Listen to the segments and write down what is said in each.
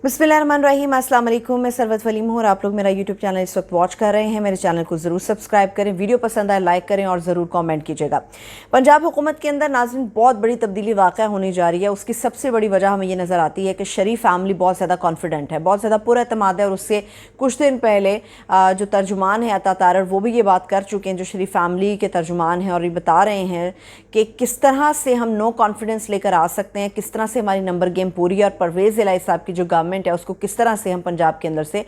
बिस्मिल्लाहिर्रहमानिर्रहीम, अस्सलाम वालेकुम। मैं सरवत वलीम हूँ और आप लोग मेरा यूट्यूब चैनल इस वक्त वॉच कर रहे हैं। मेरे चैनल को ज़रूर सब्सक्राइब करें, वीडियो पसंद आए लाइक करें और ज़रूर कमेंट कीजिएगा। पंजाब हुकूमत के अंदर नाज़रीन बहुत बड़ी तब्दीली वाक़या होने जा रही है। उसकी सबसे बड़ी वजह हमें ये नज़र आती है कि शरीफ फैमिली बहुत ज़्यादा कॉन्फिडेंट है, बहुत ज़्यादा पुरएतमाद है। और उससे कुछ दिन पहले जो तर्जुमान है अता तारड़, वो भी ये बात कर चुके हैं, जो शरीफ फैमिली के तर्जुमान हैं, और ये बता रहे हैं कि किस तरह से हम नो कॉन्फिडेंस लेकर आ सकते हैं, किस तरह से हमारी नंबर गेम पूरी है और परवेज़ इलाही साहब की जो गवर्नमेंट है उसको किस तरह से हम पंजाब के अंदर से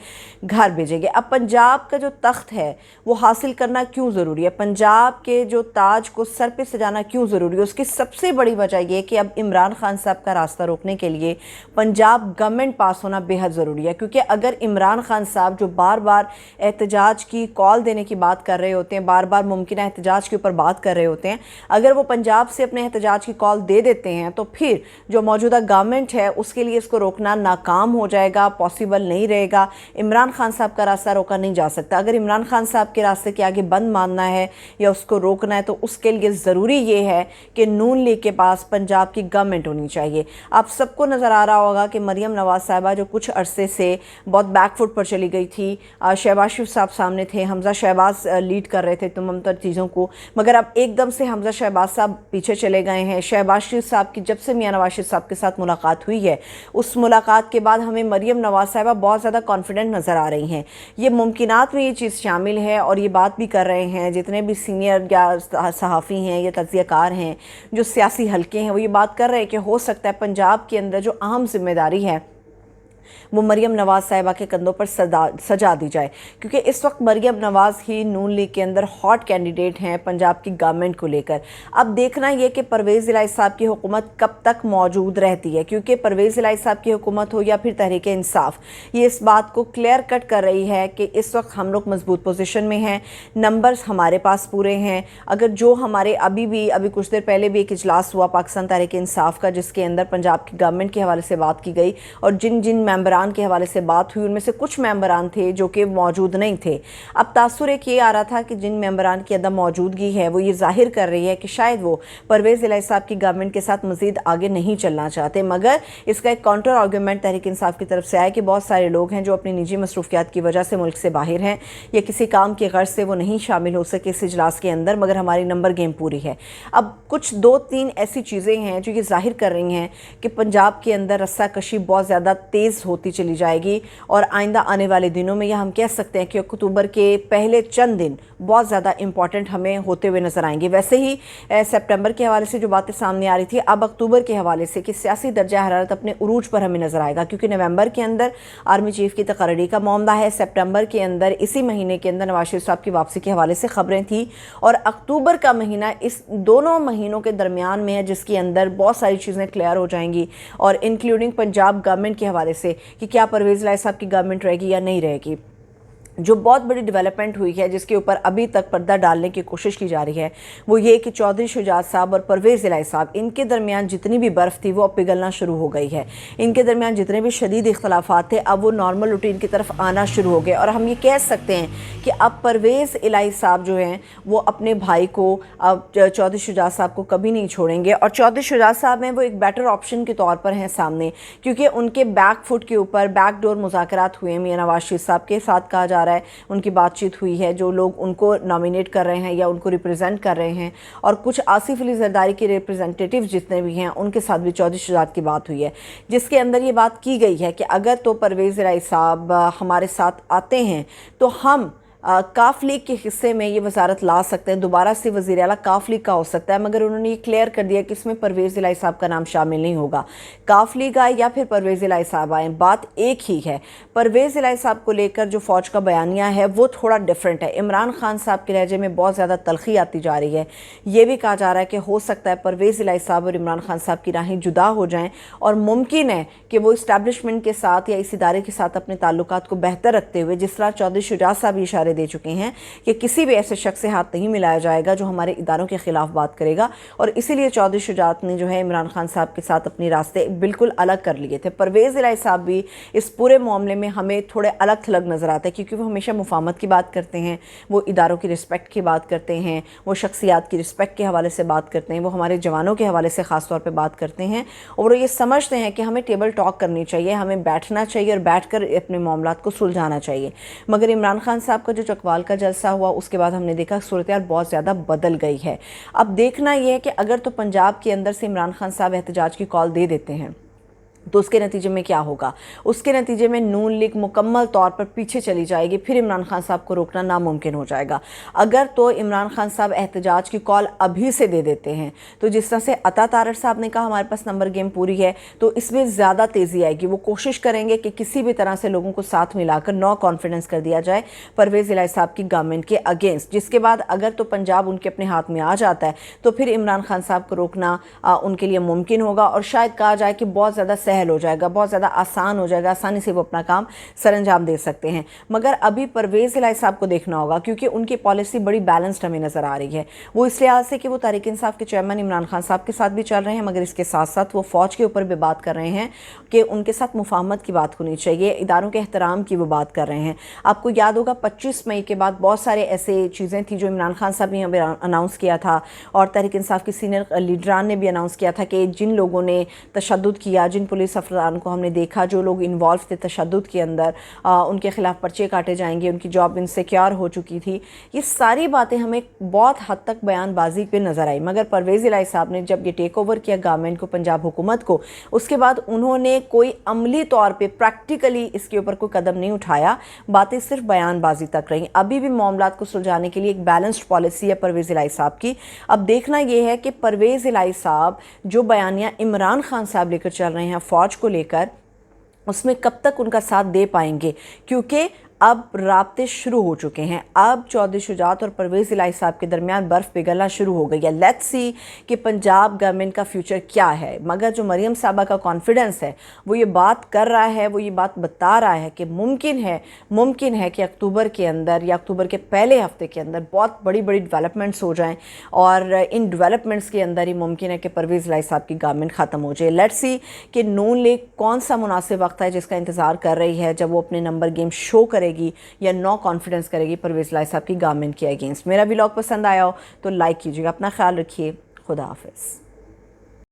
घर भेजेंगे। अब पंजाब का जो तख्त है वो हासिल करना क्यों ज़रूरी है, पंजाब के जो ताज को सर पे सजाना क्यों ज़रूरी है, उसकी सबसे बड़ी वजह यह कि अब इमरान खान साहब का रास्ता रोकने के लिए पंजाब गवर्नमेंट पास होना बेहद ज़रूरी है। क्योंकि अगर इमरान खान साहब जो बार बार एहतजाज की कॉल देने की बात कर रहे होते हैं, बार बार मुमकिन एहतजाज के ऊपर बात कर रहे होते हैं, अगर वो पंजाब से अपने एहतजाज की कॉल दे देते हैं तो फिर जो मौजूदा गवर्नमेंट है उसके लिए इसको रोकना नाकाम हो जाएगा, पॉसिबल नहीं रहेगा। इमरान खान साहब का रास्ता रोका नहीं जा सकता। अगर इमरान खान साहब के रास्ते के आगे बंद मानना है या उसको रोकना है तो उसके लिए ज़रूरी ये है कि नून लीग के पास पंजाब की गवर्नमेंट होनी चाहिए। आप सबको नज़र आ रहा होगा कि मरियम नवाज़ साहिबा जो कुछ अरसे से बहुत बैकफुट पर चली गई थी, शहबाज शरीफ साहब सामने थे, हमजा शहबाज लीड कर रहे थे तमाम तर चीज़ों को, मगर अब एकदम से हमजा शहबाज साहब पीछे चले गए हैं। शहबाज शरीफ साहब की जब से मियां नवाज शरीफ साहब के साथ मुलाकात हुई है, उस मुलाकात के बाद हमें मरियम नवाज साहिबा बहुत ज़्यादा कॉन्फिडेंट नज़र आ रही हैं। ये मुमकिनात में ये चीज़ शामिल है और ये बात भी कर रहे हैं जितने भी सीनियर या सहाफ़ी हैं या तज्ज़ियाकार हैं जो सियासी हल्के हैं, वो ये बात कर रहे हैं कि हो सकता है पंजाब के अंदर जो अहम जिम्मेदारी है वो मरियम नवाज़ साहिबा के कंधों पर सजा दी जाए। क्योंकि इस वक्त मरियम नवाज़ ही नून लीग के अंदर हॉट कैंडिडेट हैं पंजाब की गवर्नमेंट को लेकर। अब देखना ये कि परवेज़ इलाही साहब की हुकूमत कब तक मौजूद रहती है, क्योंकि परवेज़ इलाही साहब की हुकूमत हो या फिर तहरीक इंसाफ, ये इस बात को क्लियर कट कर रही है कि इस वक्त हम लोग मजबूत पोजीशन में हैं, नंबर्स हमारे पास पूरे हैं। अगर जो हमारे अभी कुछ देर पहले भी एक इजलास हुआ पाकिस्तान तहरीक इंसाफ का, जिसके अंदर पंजाब की गवर्नमेंट के हवाले से बात की गई और जिन जिन मेंबरान के हवाले से बात हुई उनमें से कुछ मेंबरान थे जो कि मौजूद नहीं थे। अब तासुर एक ये आ रहा था कि जिन मेंबरान की अदम मौजूदगी है वो ये जाहिर कर रही है कि शायद वो परवेज़ इलाही साहब की गवर्नमेंट के साथ मज़ीद आगे नहीं चलना चाहते। मगर इसका एक काउंटर आर्गूमेंट तहरीक इंसाफ की तरफ से आया कि बहुत सारे लोग हैं जो अपनी निजी मसरूफियात की वजह से मुल्क से बाहर हैं या किसी काम की गर्ज से वो नहीं शामिल हो सके इस इजलास के अंदर, मगर हमारी नंबर गेम पूरी है। अब कुछ 2-3 ऐसी चीज़ें हैं जो ये जाहिर कर रही हैं कि पंजाब के अंदर रस्सा कशी बहुत ज़्यादा तेज़ होती चली जाएगी और आइंदा आने वाले दिनों में, या हम कह सकते हैं कि अक्टूबर के पहले चंद दिन बहुत ज़्यादा इंपॉर्टेंट हमें होते हुए नज़र आएंगे। वैसे ही सितंबर के हवाले से जो बातें सामने आ रही थी, अब अक्टूबर के हवाले से कि सियासी दर्जा हरारत अपने उरूज पर हमें नज़र आएगा। क्योंकि नवंबर के अंदर आर्मी चीफ की तकर्री का मामला है, सितंबर के अंदर इसी महीने के अंदर नवाज शरीफ साहब की वापसी के हवाले से खबरें थी, और अक्टूबर का महीना इस दोनों महीनों के दरमियान में है जिसके अंदर बहुत सारी चीज़ें क्लियर हो जाएंगी, और इंक्लूडिंग पंजाब गवर्नमेंट के हवाले से कि क्या परवेज़ इलाही साहब की गवर्नमेंट रहेगी या नहीं रहेगी। जो बहुत बड़ी डेवलपमेंट हुई है जिसके ऊपर अभी तक पर्दा डालने की कोशिश की जा रही है वो ये कि चौधरी शुजात साहब और परवेज़ इलाही साहब, इनके दरमियान जितनी भी बर्फ़ थी वो अब पिघलना शुरू हो गई है। इनके दरमियान जितने भी शदीद इख्तलाफात थे अब वो नॉर्मल रूटीन की तरफ आना शुरू हो गए, और हम ये कह सकते हैं कि अब परवेज़ इलाही साहब जो हैं वो अपने भाई को, अब चौधरी शुजात साहब को कभी नहीं छोड़ेंगे। और चौधरी शुजात साहब हैं वो एक बेटर ऑप्शन के तौर पर हैं सामने, क्योंकि उनके बैक फुट के ऊपर बैक डोर मुज़ाकरात हुए मियां नवाज शरीफ साहब के साथ, कहा जा रहा है उनकी बातचीत हुई है, जो लोग उनको नॉमिनेट कर रहे हैं या उनको रिप्रेजेंट कर रहे हैं, और कुछ आसिफ अली जरदारी के रिप्रेजेंटेटिव जितने भी हैं उनके साथ भी चौधरी शुजात की बात हुई है, जिसके अंदर ये बात की गई है कि अगर तो परवेज़ इलाही साहब हमारे साथ आते हैं तो हम काफ लीग के हिस्से में ये वजारत ला सकते हैं, दोबारा से वज़ीर आला काफ लीग का हो सकता है। मगर उन्होंने ये क्लियर कर दिया कि इसमें परवेज़ इलाही साहब का नाम शामिल नहीं होगा। काफ लीग आए या फिर परवेज़ इलाही साहब आए, बात एक ही है। परवेज़ इलाही साहब को लेकर जो फ़ौज का बयानिया है वो थोड़ा डिफरेंट है। इमरान खान साहब के लहजे में बहुत ज़्यादा तलखी आती जा रही है। ये भी कहा जा रहा है कि हो सकता है परवेज़ इलाही साहब और इमरान खान साहब की राहें जुदा हो जाएँ, और मुमकिन है कि वो इस्टेब्लिशमेंट के साथ या इस इदारे के साथ अपने ताल्लुकात को बेहतर रखते हुए, जिस तरह चौधरी शुजात साहब इशारे इशारे दे चुके हैं कि किसी भी ऐसे शख्स से हाथ नहीं मिलाया जाएगा जो हमारे इदारों के ख़िलाफ़ बात करेगा, और इसीलिए चौधरी शुजात ने जो है इमरान खान साहब के साथ अपने रास्ते बिल्कुल अलग कर लिए थे। परवेज़ इलाही साहब भी इस पूरे मामले में हमें थोड़े अलग थलग नज़र आते हैं, क्योंकि वो हमेशा मुफाहमत की बात करते हैं, वो इदारों की रिस्पेक्ट की बात करते हैं, वो शख्सियात की रिस्पेक्ट के हवाले से बात करते हैं, वो हमारे जवानों के हवाले से ख़ास तौर पे बात करते हैं, और वो ये समझते हैं कि हमें टेबल टॉक करनी चाहिए, हमें बैठना चाहिए और बैठकर अपने मामलात को सुलझाना चाहिए। मगर इमरान खान साहब का जो चकवाल का जलसा हुआ, उसके बाद हमने देखा सूरत हाल बहुत ज़्यादा बदल गई है। अब देखना यह है कि अगर तो पंजाब के अंदर से इमरान खान साहब एहतजाज की कॉल दे देते हैं तो उसके नतीजे में क्या होगा? उसके नतीजे में नून लीग मुकम्मल तौर पर पीछे चली जाएगी, फिर इमरान खान साहब को रोकना नामुमकिन हो जाएगा। अगर तो इमरान खान साहब एहतजाज की कॉल अभी से दे देते हैं, तो जिस तरह से अता तारड़ साहब ने कहा हमारे पास नंबर गेम पूरी है, तो इसमें ज़्यादा तेज़ी आएगी। वो कोशिश करेंगे कि किसी भी तरह से लोगों को साथ मिलाकर नो कॉन्फिडेंस कर दिया जाए परवेज़ इलाही साहब की गवर्नमेंट के अगेंस्ट, जिसके बाद अगर तो पंजाब उनके अपने हाथ में आ जाता है तो फिर इमरान खान साहब को रोकना उनके लिए मुमकिन होगा, और शायद कहा जाए कि बहुत ज़्यादा सहल हो जाएगा, बहुत ज़्यादा आसान हो जाएगा, आसानी से वो अपना काम सरअंजाम दे सकते हैं। मगर अभी परवेज़ इलाही साहब को देखना होगा, क्योंकि उनकी पॉलिसी बड़ी बैलेंस्ड हमें नज़र आ रही है। वो इस लिहाज से कि वो तहरीक इंसाफ के चेयरमैन इमरान खान साहब के साथ भी चल रहे हैं, मगर इसके साथ साथ वो फ़ौज के ऊपर भी बात कर रहे हैं कि उनके साथ मुफाहमत की बात होनी चाहिए, इदारों के एहतराम की वो बात कर रहे हैं। आपको याद होगा 25 मई के बाद बहुत सारे ऐसे चीज़ें थी जो इमरान खान साहब ने अनाउंस किया था, और तहरीक इंसाफ के सीनियर लीडरान ने भी अनाउंस किया था कि जिन लोगों ने तशद्दुद किया, जिन पुलिस अफसरान को हमने देखा जो लोग इन्वॉल्व थे तशद्दुद के अंदर, उनके ख़िलाफ़ पर्चे काटे जाएंगे, उनकी जॉब इनसिक्योर हो चुकी थी। ये सारी बातें हमें बहुत हद तक बयानबाजी पे नज़र आई। मगर परवेज़ इलाही साहब ने जब ये टेक ओवर किया गवर्नमेंट को, पंजाब हुकूमत को, उसके बाद उन्होंने कोई अमली तौर पे प्रैक्टिकली इसके ऊपर कोई कदम नहीं उठाया, बातें सिर्फ बयानबाजी तक रहीं। अभी भी मामलात को सुलझाने के लिए एक बैलेंस्ड पॉलिसी है परवेज़ इलाही साहब की। अब देखना यह है कि परवेज़ इलाही साहब जो बयानियाँ इमरान खान साहब लेकर चल रहे हैं फ़ौज को लेकर, उसमें कब तक उनका साथ दे पाएंगे, क्योंकि अब राब्ते शुरू हो चुके हैं। अब चौधरी शुजात और परवेज़ इलाही साहब के दरमियान बर्फ़ पिघलना शुरू हो गई है। लेट्स सी कि पंजाब गवर्नमेंट का फ्यूचर क्या है। मगर जो मरियम साहबा का कॉन्फिडेंस है, वो ये बात कर रहा है, वो ये बात बता रहा है कि मुमकिन है कि अक्टूबर के अंदर या अक्टूबर के पहले हफ्ते के अंदर बहुत बड़ी बड़ी डेवलपमेंट्स हो जाएँ, और इन डेवलपमेंट्स के अंदर ही मुमकिन है कि परवेज़ इलाही साहब की गवर्नमेंट ख़त्म हो जाए। लेट्स सी कि नून लीग कौन सा मुनासिब वक्त है जिसका इंतज़ार कर रही है, जब वो अपने नंबर गेम शो करेगी या नो कॉन्फिडेंस करेगी परवेज़ इलाही साहब की गवर्नमेंट के अगेंस्ट। मेरा व्लॉग पसंद आया हो तो लाइक कीजिएगा। अपना ख्याल रखिए। खुदा हाफिज़।